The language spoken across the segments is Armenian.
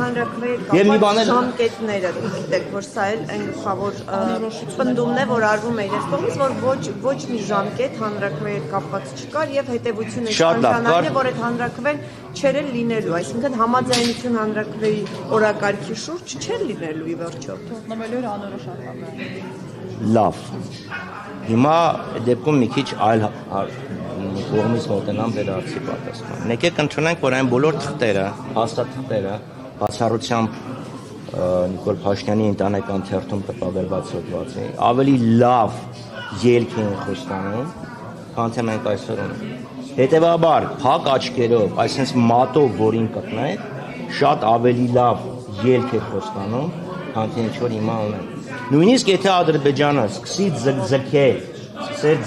հանրաքվեի կապված ժամկետները, գիտեք, որ սա էլ այն գլխավոր պնդումն է, որ արվում է իրենց կողմից, որ ոչ մի ժամկետ հանրաքվեի կապված չկար եւ հետեւությունը իշխանականն է, որ այդ հանրաքվեն չէր լինելու, այսինքն համաձայնություն հանրաքվեի օրակարգի շուրջ չէր լինելու ի վերջո։ Թողնվելու էր անորոշ ակամը։ Լավ։ Հիմա դեպքում մի քիչ այլ կողմից մոտենամ դեր հարցի պատասխան։ Եկեք ընդունենք, որ այն բոլոր թղթերը, հաստատ թղթերը, բացառությամբ Նիկոլ Փաշինյանի ընտանեկան թերթում տպագրված հոդվածի, ավելի լավ ելք են խոստանում, քան թե մենք այսօր ունենք։ Հետևաբար, փակ աչքերով, այսինքն մատով, որին կտնեք, շատ ավելի լավ ելք է խոստանում, քան թե ինչ-որ հիմա ունենք։ Նույնիսկ եթե Ադրբեջանը սկսի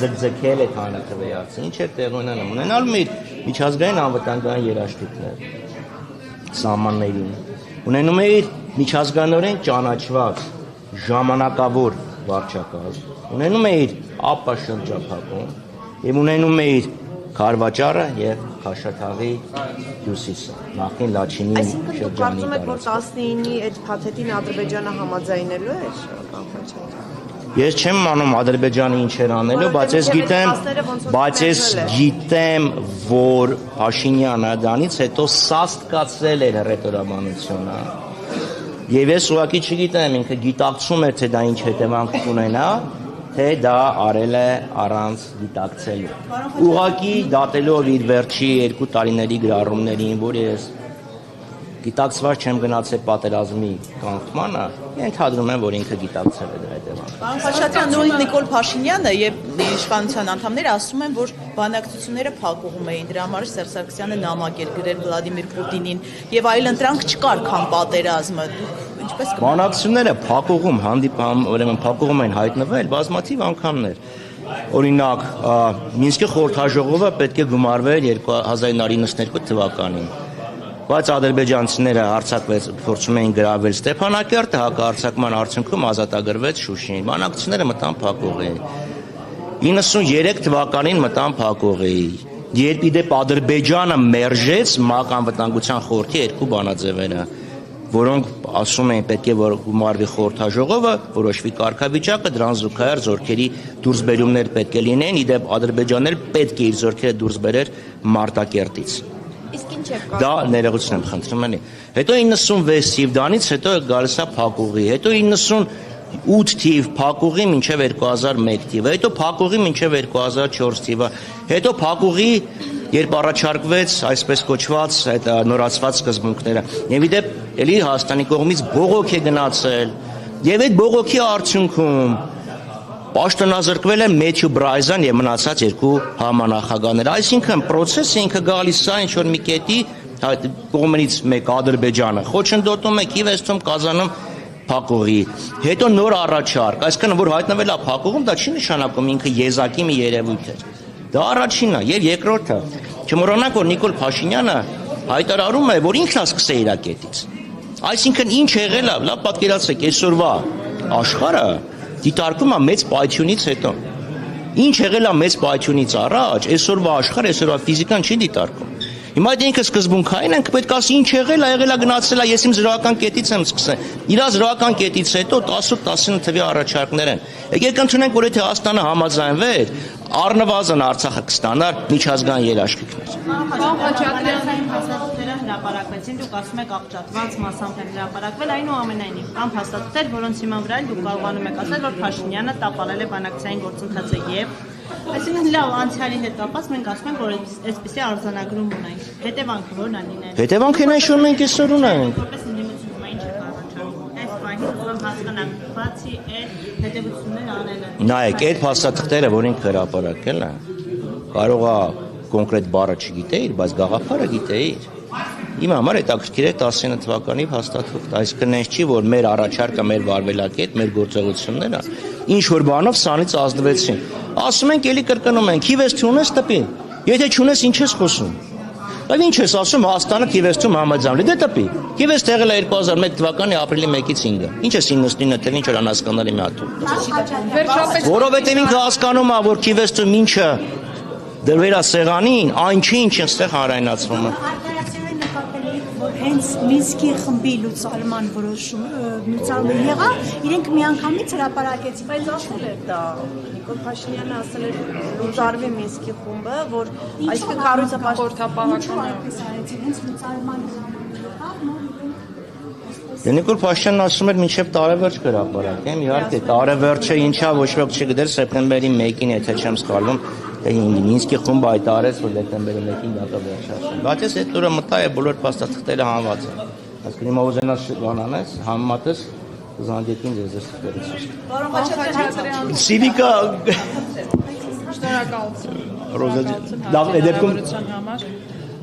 ձգձգել այդ հանրաքվեացը, ինչ է տեղի ունենալու իր միջազգային անվտանգային երաշխիքներ սահմաններին, ունենում է իր միջազգայինորեն ճանաչված ժամանակավոր վարչակազմ, ունենում է իր ԱՊՊ շրջափակում եւ ունենում է իր Քարվաճարը եւ Քաշաթաղի հյուսիսը, նախին Լաչինի շրջանի։ Այսինքն դուք կարծում եք, որ 19-ի այդ փաթեթին Ադրբեջանը համաձայնելու է կանխաչափ։ Ես չեմ անում Ադրբեջանը ինչ էր անելու, բայց ես գիտեմ, որ Փաշինյանը դրանից հետո սաստկացրել էր ռետորաբանությունը։ Եվ ես ուղղակի չգիտեմ, ինքը գիտակցում էր, թե դա ինչ հետևանք կունենա, թե դա արել է առանց դիտակցելու։ Ուղղակի դատելով իր վերջի 2 տարիների գրառումներին, որ ես գիտակցված չեմ գնացել պատերազմի կանխմանը, ենթադրում եմ, որ ինքը գիտակցել է դրա հետևանքը։ Պարոն Խաչատրյան, նույն Նիկոլ Փաշինյանը եւ իշխանության անդամները ասում են, որ բանակցությունները փակուղում էին, դրա համար Սերժ Սարգսյանը նամակ էր գրել Վլադիմիր Պուտինին եւ այլընտրանք չկար, քան պատերազմը։ Բանակցությունները փակուղում հանդիպում, ուրեմն փակուղում են հայտնվել բազմաթիվ անգամներ։ Օրինակ, Մինսկի խորհրդաժողովը պետք է գումարվեր 1992 թվականին։ Բայց ադրբեջանցիները հարձակվեց, փորձում էին գրավել Ստեփանակերտը, հակահարձակման արդյունքում ազատագրվեց Շուշին։ Բանակցությունները մտան փակուղի։ 93 թվականին մտան փակուղի։ Երբ իդեպ Ադրբեջանը մերժեց ՄԱԿ անվտանգության խորհրդի 2 բանաձևերը, որոնք ասում էին պետք է որ գումարվի խորհրդաժողովը, որոշվի կարգավիճակը, դրան զուգահեռ զորքերի դուրսբերումներ պետք է լինեն, իդեպ Ադրբեջանն էլ պետք է իր զորքերը դուրս բերեր Մարտակերտից։ Իսկ ինչ է կա։ Դա ներողություն եմ խնդրում էլի։ Հետո 96 թիվ դանից հետո գալիս է փակուղի, հետո 98 թիվ փակուղի մինչև 2001 թիվը, հետո փակուղի մինչև 2004 թիվը, հետո փակուղի երբ առաջարկվեց այսպես կոչված այդ նորացված սկզբունքները։ Եվ իդեպ էլի Հայաստանի կողմից բողոք է գնացել, եւ այդ բողոքի արդյունքում պաշտոնազրկվել է Մեթյու Բրայզան եւ մնացած 2 համանախագահներ։ Այսինքն process-ը ինքը գալիս է ինչ որ մի կետի կողմերից մեկ Ադրբեջանը խոչընդոտում է Կիևում, Կազանում փակուղի, հետո նոր առաջարկ, այսինքն որ հայտնվել է փակուղում, դա չի նշանակում ինքը եզակի մի երևույթ է։ Դա առաջինն է եւ երկրորդը։ Չմոռանանք, որ Նիկոլ Փաշինյանը հայտարարում է, որ ինքն է սկսել իր կետից։ Այսինքն ինչ եղել է, լավ պատկերացրեք, այսօրվա աշխարհը դիտարկում է մեծ պայթյունից հետո։ Ինչ եղել է մեծ պայթյունից առաջ, այսօրվա աշխարհը, այսօրվա ֆիզիկան չի դիտարկում։ Հիմա այդ ինքը սկզբունքային ենք, պետք է ասի ինչ եղել է գնացել է, ես իմ զրոական կետից եմ սկսել։ Իր զրոական կետից հետո 10-19 թվի առաջարկներ են։ Եկեք ընդունենք, որ եթե Հայաստանը համաձայնվեր, առնվազն Արցախը կստանար միջազգային երաշխիքներ։ Խաչատրյանի փաստաթղթերը հրապարակվեցին, դուք ասում եք աղճատված մասամբ են հրապարակվել, այնուամենայնիվ կամ փաստաթղթեր, որոնց հիման վրա դուք կարողանում եք ասել, որ Փաշինյանը տապալել է բանակցային գործընթացը եւ այսինքն լավ անցյալի հետ կապված մենք ասում ենք, որ այսպեսի արձանագրում ունենք։ Հետևանքը ո՞րն է լինելու։ Հետևանքն այն որ մենք այսօր ունենք։ Որպես ընդդիմություն ինչ է կառաջարկվում։ Այս բանի ուրեմն հասկանանք, բացի այդ հետևություններ անելը։ Նայեք, այդ փաստաթղթերը, որ ինքը հրապարակել է, կարող է կոնկրետ բառը չգիտեիր, բայց գաղափարը գիտեիր։ Իմ համար հետաքրքիր է 19 թվականի փաստաթուղթ, այսինքն այնց չի, որ մեր առաջարկը, մեր վարվելակետ, մեր գործողությունները ինչ որ բանով սանից ազդվեցին։ Ասում ենք, էլի կրկնում ենք, Քիվեստի ունես տպի։ Եթե չունես, ինչ ես խոսում։ Բայց ինչ ես ասում, Հայաստանը Քիվեստում համաձայնվել, դե տպի։ Քիվեստ եղել է 2001 թվականի ապրիլի 1-ից 5-ը։ Ինչ ես 99 թվականին ինչ որ անհասկանալի մի հատ։ Որովհետև ինքը հասկանում է, որ Քիվեստում ինչը դրվերա սեղանին, այն չի, ինչ այստեղ հանրայնացվում է։ հենց Մինսկի խմբի լուծարման որոշումը եղավ, իրենք միանգամից հրապարակեցին։ Բայց ասել էր դա Նիկոլ Փաշինյանը ասել էր լուծարվի Մինսկի խումբը, որ այսինքն Նիկոլ Փաշինյանն ասում էր մինչև տարեվերջ կհրապարակեմ, իհարկե տարեվերջը ինչա ոչ ոք չգիտեր սեպտեմբերի 1-ին, եթե չեմ սխալվում, Մինսկի խումբը հայտարարեց, որ դեկտեմբերի 1-ին դա կվերջացվի։ Բայց ես այդ օրը մտա եւ բոլոր փաստաթղթերը հանված են։ Այսինքն հիմա ուզենաս բանանես, համեմատես զանգեցին ձեզ ստերից։ Պարոն Խաչատրյան, Սիվիկա Շնորհակալություն։ Ռոզա լավ դեպքում համար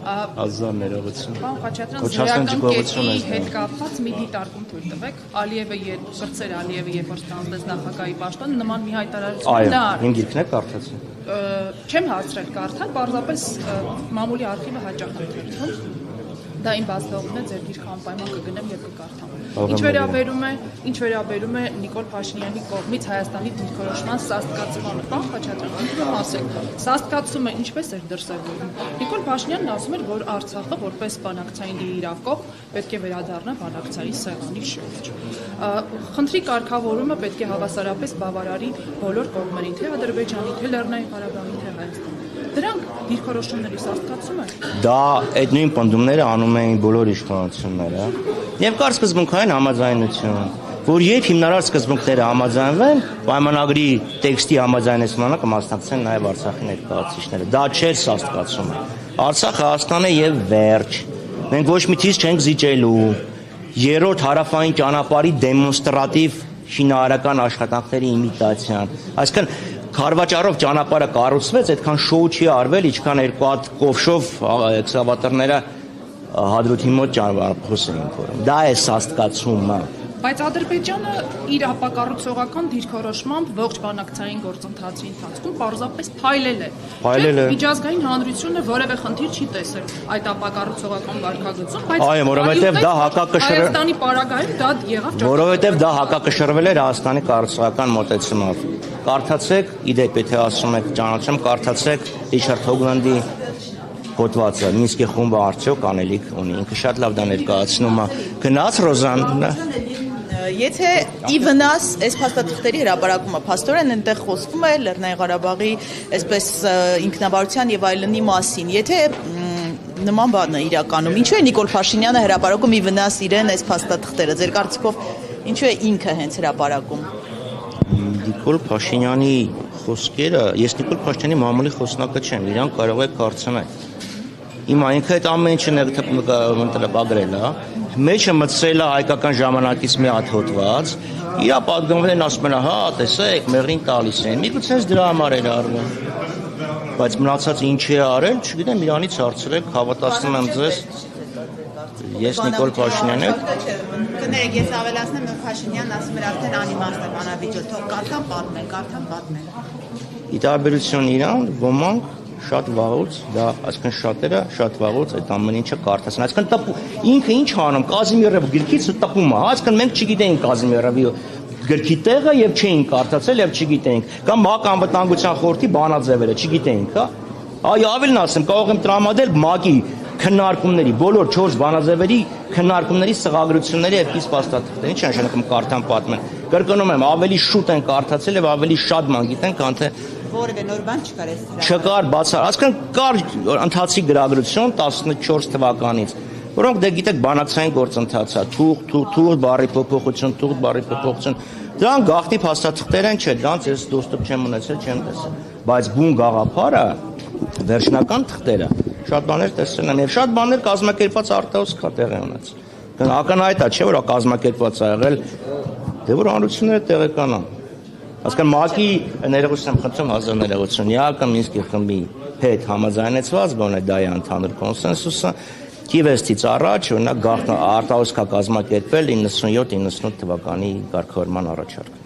ազան ներողություն։ Պարոն Խաչատրյան, զրոյական կետի հետ կապված մի դիտարկում թույլ տվեք։ Ալիևը կրծեր Ալիևը երբ որ ստանձնեց նախագահի պաշտոնը, նման մի հայտարարություն նա իմ գիրքն է կարդացել։ Չեմ հարցրել կարդալ, պարզապես մամուլի արխիվը հաճախ է թերթում։ Դա իմ բացվողն է, ձեր գիրքը անպայման կգնեմ եւ կկարդամ։ Ինչ վերաբերում է Նիկոլ Փաշինյանի կողմից Հայաստանի դիրքորոշման սաստկացմանը, պարոն Խաչատրյան, ասեք, սաստկացումը ինչպես էր դրսևորվում։ Նիկոլ Փաշինյանն ասում էր, որ Արցախը որպես բանակցային իրավ կողմ պետք է վերադառնա բանակցային սեղանի շուրջ։ Խնդրի կարգավորումը պետք է հավասարապես բավարարի բոլոր կողմերին, թե Ադրբեջանի, թե Լեռնային Ղարաբաղի, թե Հայաստանի։ Դրանք դիրքորոշումների սաստկացում է։ Դա այդ նույն պնդումները անում էին բոլոր իշխանությունները եւ կար սկզբունքային համաձայնություն, որ երբ հիմնարար սկզբունքները համաձայնվեն, պայմանագրի տեքստի համաձայնեցմանը կմասնակցեն նաեւ Արցախի ներկայացուցիչները։ Դա չէր սաստկացումը։ Արցախը Հայաստան է եւ վերջ։ Մենք ոչ մի թիզ չենք զիջելու։ Երրորդ հարավային ճանապարհի դեմոնստրատիվ շինարարական աշխատանքների իմիտացիան։ Այսինքն Քարվաճարով ճանապարհը կառուցվեց, այդքան շոու չի արվել, ինչքան երկու հատ կովշով էքսկավատորները հադրութի մոտ խոս էին կորում։ Դա է սաստկացումը։ Բայց Ադրբեջանը իր ապակառուցողական դիրքորոշմամբ ողջ բանակցային գործընթացի ընթացքում պարզապես փայլել է։ Փայլել է։ Միջազգային հանրությունը որևէ խնդիր չի տեսել այդ ապակառուցողական վարքագծում, բայց այո, որովհետև դա Հայաստանի պարագայում դա եղավ։ Որովհետև դա հակակշռվել էր Հայաստանի կառուցողական մոտեցումով։ Կարդացեք, իդեպ եթե ասում եք ճանաչեմ, կարդացեք Ռիչարդ Հոգլանդի հոդվածը, Մինսկի խումբը արդյոք անելիք ունի։ Ինքը շատ լավ դա ներկայացնում է։ Գնաց Ռոզան։ Եթե ի վնաս այս փաստաթղթերի հրապարակումը փաստորեն այնտեղ խոսվում է Լեռնային Ղարաբաղի այսպես ինքնավարության եւ այլնի մասին, եթե նման բան է իրականում, ինչու է Նիկոլ Փաշինյանը հրապարակում ի վնաս իրեն այս փաստաթղթերը, ձեր կարծիքով ինչու է ինքը հենց հրապարակում։ Նիկոլ Փաշինյանի խոսքերը, ես Նիկոլ Փաշինյանի մամուլի խոսնակը չեմ, իրան կարող եք կարծնել։ Հիմա ինքը այդ ամեն ինչը ներդրել է, մեջը մտցրել է հայկական ժամանակից մի հատ հոդված, իրա պատգամվել են ասում են, հա, տեսեք, մեղրին տալիս են, միգուցե դրա համար էր արվում։ Բայց մնացած ինչ է արել, չգիտեմ, իրանից հարցրեք, հավատացնում եմ ձեզ։ Ես Նիկոլ Փաշինյանն եմ։ Կներեք, ես ավելացնեմ, որ Փաշինյանն ասում էր արդեն անիմաստ է բանավիճը, թող կարդան պատմեն։ Ի տարբերություն իրան, ոմանք շատ վաղուց, դա այսքան շատերը շատ վաղուց այդ ամեն ինչը կարդացան։ Այսքան ինքը ինչ անում, Կազիմիրովի գրքից տպում է, այսքան մենք չգիտենք Կազիմիրովի գրքի տեղը եւ չէինք կարդացել եւ չգիտենք, կամ ՄԱԿ անվտանգության խորհրդի բանաձևերը չգիտենք, հա։ Այո, ավելին ասեմ, կարող եմ տրամադրել ՄԱԿ-ի քննարկումների, բոլոր 4 բանաձևերի քննարկումների սղագրությունների եւ կից փաստաթղթեր, ինչ նշանակում կարդան պատմեն։ Կրկնում եմ, ավելի շուտ են կարդացել եւ ավելի շատ ման գիտեն, քան թե որևէ նոր բան չկար այս դրա։ Չկար բացառ, այսինքն կար ընթացիկ գրագրություն 14 թվականից, որոնք դե գիտեք բանակցային գործընթաց է, թուղթ բառի փոփոխություն, դրանք գաղտնի փաստաթղթեր են, չէ, դրանց ես դոստուպ չեմ ունեցել, չեմ տեսել, բայց բուն գաղափարը, վերջնական թղթերը շատ բաներ տեսել եմ եւ շատ բաներ կազմակերպված արտահոսք է տեղի ունեցել։ Ակնհայտ է, չէ՞ որ կազմակերպված է եղել, դե որ հանրությունները տեղեկանան։ Այսինքն ՄԱԿ-ի ներողություն եմ խնդրում, հազար ներողություն, ԵԱԿ-ը Մինսկի խմբի հետ համաձայնեցված բան է, դա է ընդհանուր կոնսենսուսը։ Կիվեստից առաջ օրինակ արտահոսք կազմակերպել 97-98 թվականի կարգավորման առաջարկ։